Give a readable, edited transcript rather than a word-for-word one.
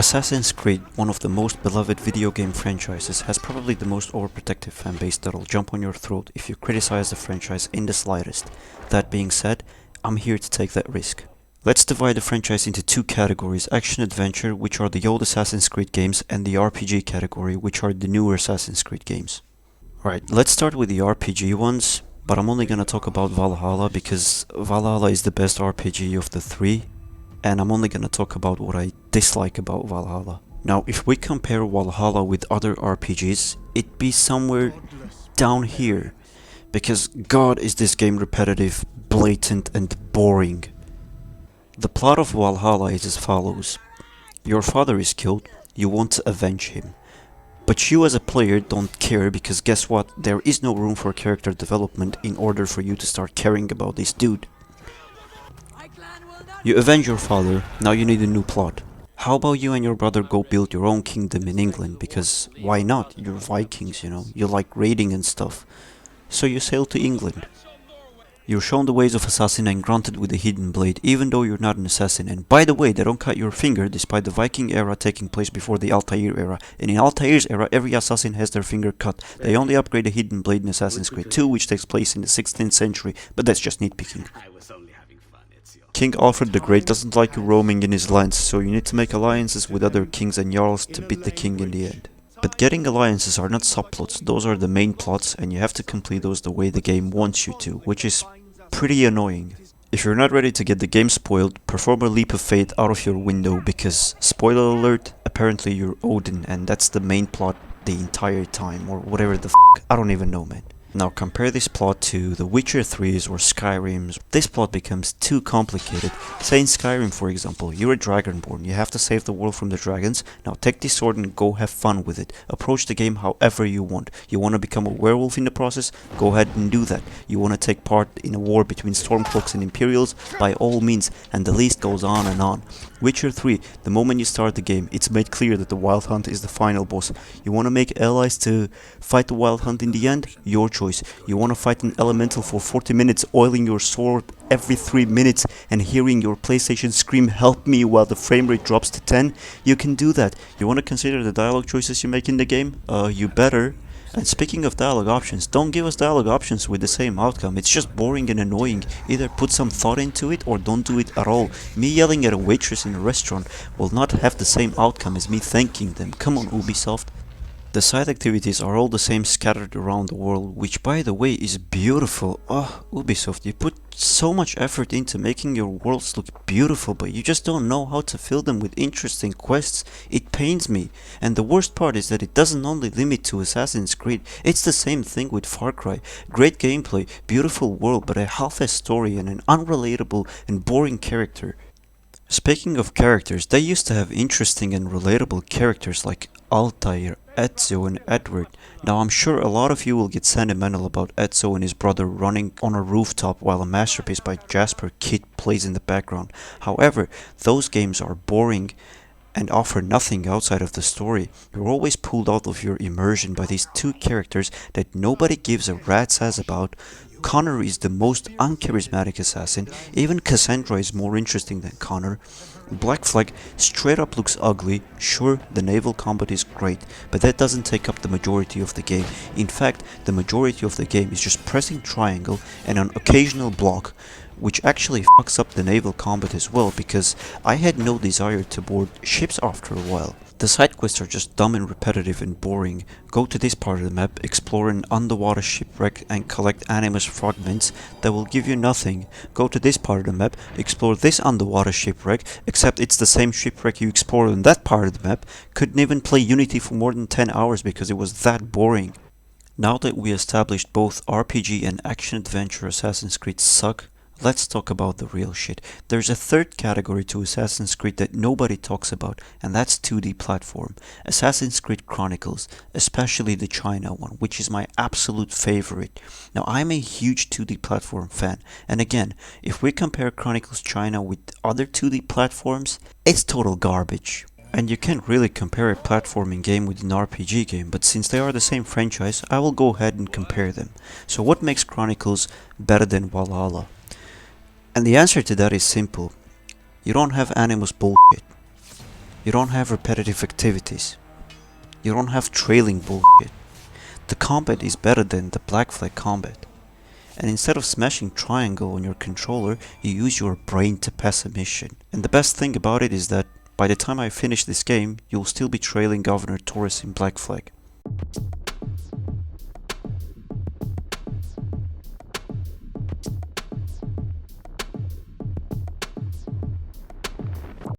Assassin's Creed, one of the most beloved video game franchises, has probably the most overprotective fanbase that'll jump on your throat if you criticize the franchise in the slightest. That being said, I'm here to take that risk. Let's divide the franchise into two categories: action-adventure, which are the old Assassin's Creed games, and the RPG category, which are the newer Assassin's Creed games. Alright, let's start with the RPG ones, but I'm only gonna talk about Valhalla because Valhalla is the best RPG of the three, and I'm only gonna talk about what I dislike about Valhalla. Now, if we compare Valhalla with other RPGs, it'd be somewhere down here, because God is this game repetitive, blatant, and boring. The plot of Valhalla is as follows. Your father is killed, you want to avenge him. But you as a player don't care because guess what? There is no room for character development in order for you to start caring about this dude. You avenge your father, now you need a new plot. How about you and your brother go build your own kingdom in England, because why not? You're Vikings, you know, you like raiding and stuff. So you sail to England. You're shown the ways of assassin and granted with a hidden blade, even though you're not an assassin. And by the way, they don't cut your finger, despite the Viking era taking place before the Altair era. And in Altair's era, every assassin has their finger cut. They only upgrade a hidden blade in Assassin's Creed 2, which takes place in the 16th century, but that's just nitpicking. King Alfred the Great doesn't like you roaming in his lands, so you need to make alliances with other kings and jarls to beat the king in the end. But getting alliances are not subplots, those are the main plots, and you have to complete those the way the game wants you to, which is pretty annoying. If you're not ready to get the game spoiled, perform a leap of faith out of your window, because, spoiler alert, apparently you're Odin, and that's the main plot the entire time, or whatever the f***, I don't even know, man. Now compare this plot to The Witcher 3's or Skyrim's. This plot becomes too complicated. Say in Skyrim, for example, you're a dragonborn, you have to save the world from the dragons. Now take this sword and go have fun with it. Approach the game however you want. You want to become a werewolf in the process? Go ahead and do that. You want to take part in a war between Stormcloaks and Imperials? By all means, and the list goes on and on. Witcher 3, the moment you start the game, it's made clear that the Wild Hunt is the final boss. You want to make allies to fight the Wild Hunt in the end? Your choice. You want to fight an elemental for 40 minutes, oiling your sword every 3 minutes and hearing your PlayStation scream "help me" while the frame rate drops to 10? You can do that. You want to consider the dialogue choices you make in the game? You better. And speaking of dialogue options, don't give us dialogue options with the same outcome. It's just boring and annoying. Either put some thought into it or don't do it at all. Me yelling at a waitress in a restaurant will not have the same outcome as me thanking them. Come on, Ubisoft. The side activities are all the same scattered around the world, which by the way is beautiful. Oh, Ubisoft, you put so much effort into making your worlds look beautiful, but you just don't know how to fill them with interesting quests. It pains me. And the worst part is that it doesn't only limit to Assassin's Creed, it's the same thing with Far Cry. Great gameplay, beautiful world, but a half-assed story and an unrelatable and boring character. Speaking of characters, they used to have interesting and relatable characters like Altair, Ezio and Edward. Now I'm sure a lot of you will get sentimental about Ezio and his brother running on a rooftop while a masterpiece by Jasper Kidd plays in the background. However, those games are boring and offer nothing outside of the story. You're always pulled out of your immersion by these two characters that nobody gives a rat's ass about. Connor is the most uncharismatic assassin. Even Cassandra is more interesting than Connor. Black Flag straight up looks ugly. Sure, the naval combat is great, but that doesn't take up the majority of the game. In fact, the majority of the game is just pressing triangle and an occasional block, which actually fucks up the naval combat as well, because I had no desire to board ships after a while. The side quests are just dumb and repetitive and boring. Go to this part of the map, explore an underwater shipwreck and collect animus fragments that will give you nothing. Go to this part of the map, explore this underwater shipwreck, except it's the same shipwreck you explored on that part of the map. Couldn't even play Unity for more than 10 hours because it was that boring. Now that we established both RPG and action-adventure Assassin's Creed suck, let's talk about the real shit. There's a third category to Assassin's Creed that nobody talks about, and that's 2D platform. Assassin's Creed Chronicles, especially the China one, which is my absolute favorite. Now, I'm a huge 2D platform fan, and again, if we compare Chronicles China with other 2D platforms, it's total garbage. And you can't really compare a platforming game with an RPG game, but since they are the same franchise, I will go ahead and compare them. So what makes Chronicles better than Valhalla? And the answer to that is simple. You don't have Animus bullshit. You don't have repetitive activities. You don't have trailing bullshit. The combat is better than the Black Flag combat. And instead of smashing triangle on your controller, you use your brain to pass a mission. And the best thing about it is that by the time I finish this game, you'll still be trailing Governor Torres in Black Flag.